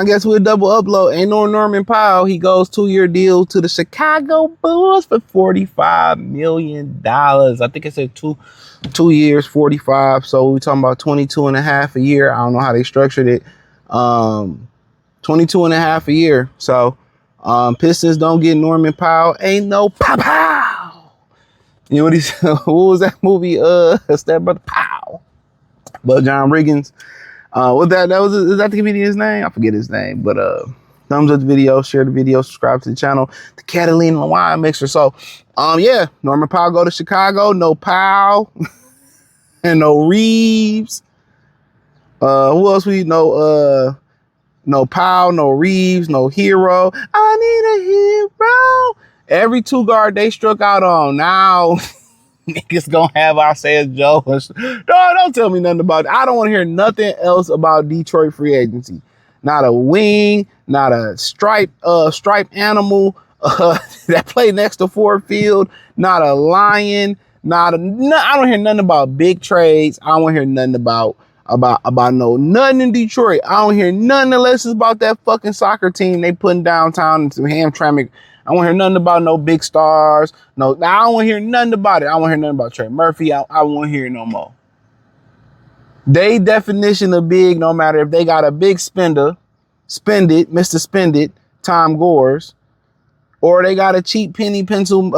I guess we'll double upload. Ain't no Norman Powell. He goes 2-year deal to the Chicago Bulls for $45 million. I think it said 2 years, 45. So we're talking about 22 and a half a year. I don't know how they structured it. 22 and a half a year. So Pistons don't get Norman Powell. Ain't no pow. You know what he said? What was that movie? Step Brother Pow. But John Riggins. Is that the comedian's name? I forget his name. But thumbs up the video, share the video, subscribe to the channel. The Catalina Wine Mixer. So yeah, Norman Powell go to Chicago. No Powell and no Reeves. Who else we know? No Powell, no Reeves, no Hero. I need a hero. Every 2 guard they struck out on. Now niggas gonna have Isaiah Joe. No, don't tell me nothing about it. I don't want to hear nothing else about Detroit free agency. Not a wing, not a striped animal that play next to Ford Field. Not a lion. I don't hear nothing about big trades. I don't hear nothing about nothing in Detroit. I don't hear nothing unless it's about that fucking soccer team they putting downtown in some Hamtramck. I won't hear nothing about no big stars. No, I don't want to hear nothing about it. I won't hear nothing about Trey Murphy. I won't hear it no more. They definition of big, no matter if they got a big spender, spend it, Mr. Spend It, Tom Gores, or they got a cheap penny pinching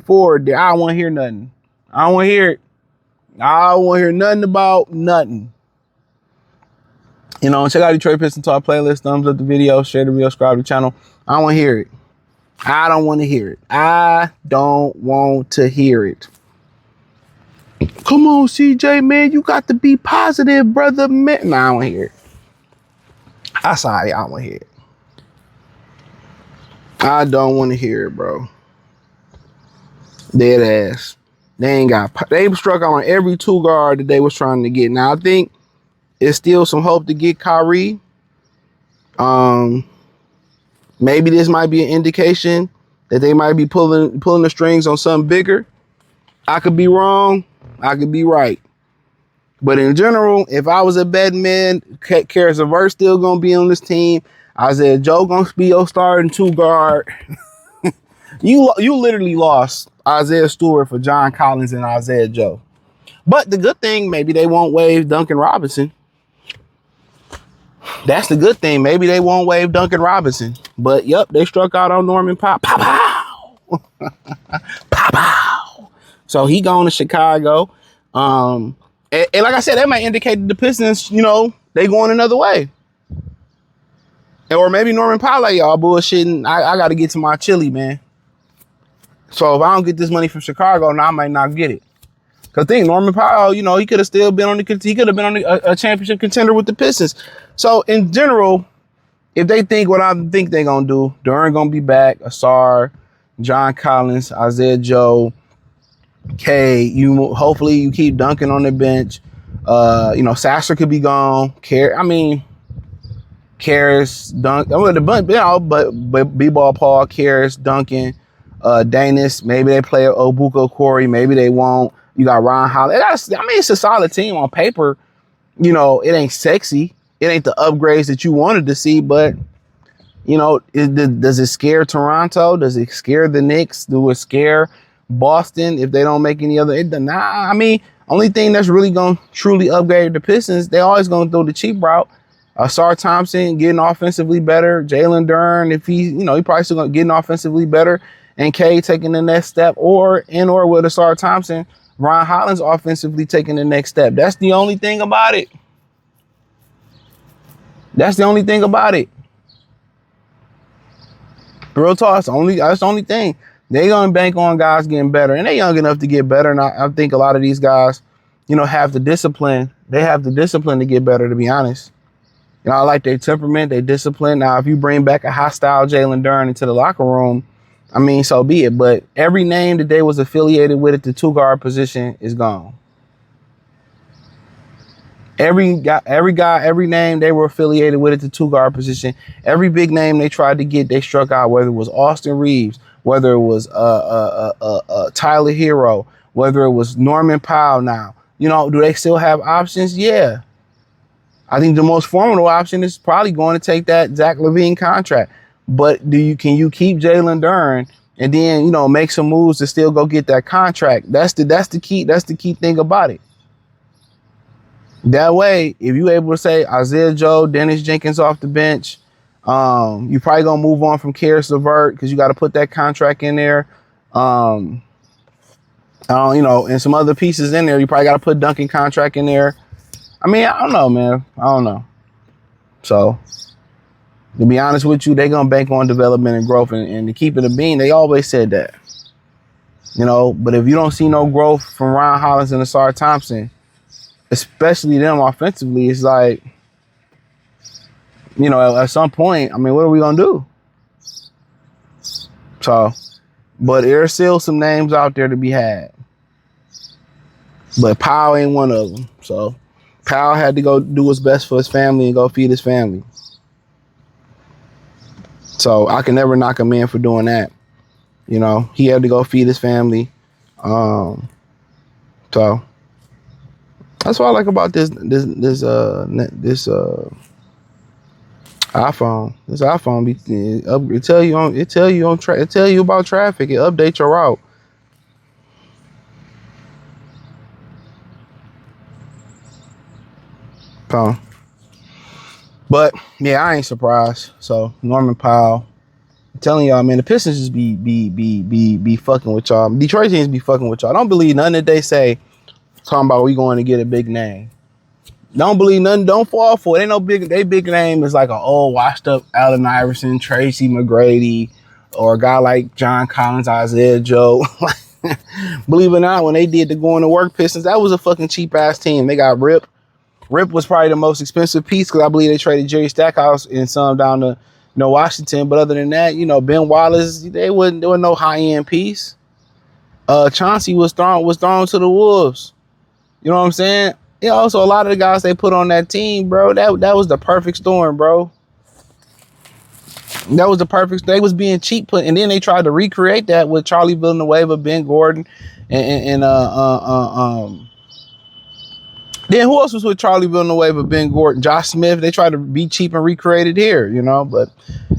forward there. I don't want to hear nothing. I don't want to hear it. I don't want to hear nothing about nothing. You know, check out Detroit Pistons Talk playlist. Thumbs up the video, share the video, subscribe to the channel. I don't want to hear it. I don't want to hear it. I don't want to hear it. Come on, CJ, man. You got to be positive, brother, man. Nah, I don't want to hear it. I'm sorry. I don't want to hear it. I don't want to hear it, bro. Dead ass. They struck on every 2 guard that they was trying to get. Now, I think it's still some hope to get Kyrie. Maybe this might be an indication that they might be pulling the strings on something bigger. I could be wrong. I could be right. But in general, if I was a betting man, Karis LeVert still going to be on this team. Isaiah Joe going to be your starting 2 guard. You literally lost Isaiah Stewart for John Collins and Isaiah Joe. But the good thing, maybe they won't waive Duncan Robinson. That's the good thing. Maybe they won't waive Duncan Robinson. But, yep, they struck out on Norman Powell. Pow! Pow! So he going to Chicago. And like I said, that might indicate that the Pistons, you know, they going another way. Or maybe Norman Powell, like, y'all bullshitting. I got to get to my chili, man. So if I don't get this money from Chicago, now I might not get it. Because I think Norman Powell, you know, he could have still been on a championship contender with the Pistons. So in general, if they think what I think they're going to do, Duran going to be back, Asar, John Collins, Isaiah Joe, K, hopefully you keep Duncan on the bench. You know, Sasser could be gone. Karis, Duncan, but B-Ball Paul, Karis, Duncan, Danis, maybe they play Obuka Corey, maybe they won't. You got Ron Holland. It's a solid team on paper. You know, it ain't sexy. It ain't the upgrades that you wanted to see, but, you know, does it scare Toronto? Does it scare the Knicks? Do it scare Boston if they don't make any other? Only thing that's really going to truly upgrade the Pistons, they always going to throw the cheap route. Asar Thompson getting offensively better. Jalen Duren, if he probably still going to get offensively better. And K taking the next step, or with Asar Thompson, Ron Hollins offensively taking the next step. That's the only thing about it. That's the only thing about it. Real talk, that's the only thing. They gonna bank on guys getting better, and they young enough to get better. And I think a lot of these guys, you know, have the discipline. They have the discipline to get better, to be honest. You know, I like their temperament, their discipline. Now, if you bring back a hostile Jalen Duren into the locker room, I mean, so be it. But every name that they was affiliated with at the 2 guard position is gone. Every name they were affiliated with at the 2 guard position, every big name they tried to get, they struck out. Whether it was Austin Reeves, whether it was Tyler Hero, whether it was Norman Powell. Now, you know, do they still have options? Yeah. I think the most formidable option is probably going to take that Zach LaVine contract. But can you keep Jalen Duren and then, you know, make some moves to still go get that contract? That's the key thing about it. That way, if you able to say Isaiah Joe, Dennis Jenkins off the bench, you probably gonna move on from Karis LeVert because you got to put that contract in there. You know, and some other pieces in there. You probably got to put Duncan contract in there. I mean, I don't know, man. I don't know. So, to be honest with you, they're gonna bank on development and growth, and to keep it a bean, they always said that. You know, but if you don't see no growth from Ron Hollins and Asar Thompson, especially them offensively, it's like, you know, at some point, I mean, what are we gonna do? So, but there's still some names out there to be had. But Powell ain't one of them. So Powell had to go do what's best for his family and go feed his family. So I can never knock a man for doing that. You know, he had to go feed his family. So that's what I like about this iPhone. This iPhone it tell you about traffic. It updates your route. But yeah, I ain't surprised. So Norman Powell, I'm telling y'all, man, the Pistons just be fucking with y'all. Detroit teams be fucking with y'all. Don't believe nothing that they say. Talking about we going to get a big name. Don't believe nothing. Don't fall for it. Ain't no big. They big name is like an old washed up Allen Iverson, Tracy McGrady, or a guy like John Collins, Isaiah Joe. Believe it or not, when they did the going to work Pistons, that was a fucking cheap ass team. They got Rip. Rip was probably the most expensive piece because I believe they traded Jerry Stackhouse and some down to Washington. But other than that, Ben Wallace, there wasn't no high end piece. Chauncey was thrown to the Wolves. You know what I'm saying? Yeah, also a lot of the guys they put on that team, bro, that was the perfect storm, bro. That was the perfect. They was being cheap, and then they tried to recreate that with Charlie Villanueva, Ben Gordon, and then who else was with Charlie Villanueva, Ben Gordon, Josh Smith? They tried to be cheap and recreate it here, but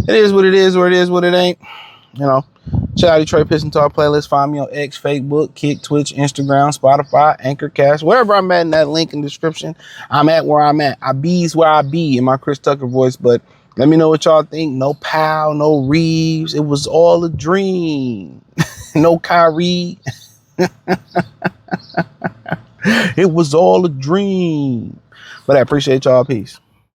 it is what it is, or it is what it ain't, Check out Detroit Pistons Talk playlist. Find me on X, Facebook, Kick, Twitch, Instagram, Spotify, Anchor, Cast, wherever I'm at in that link in the description. I'm at where I'm at. I be's where I be in my Chris Tucker voice. But let me know what y'all think. No Powell, no Reeves. It was all a dream. No Kyrie. It was all a dream. But I appreciate y'all. Peace.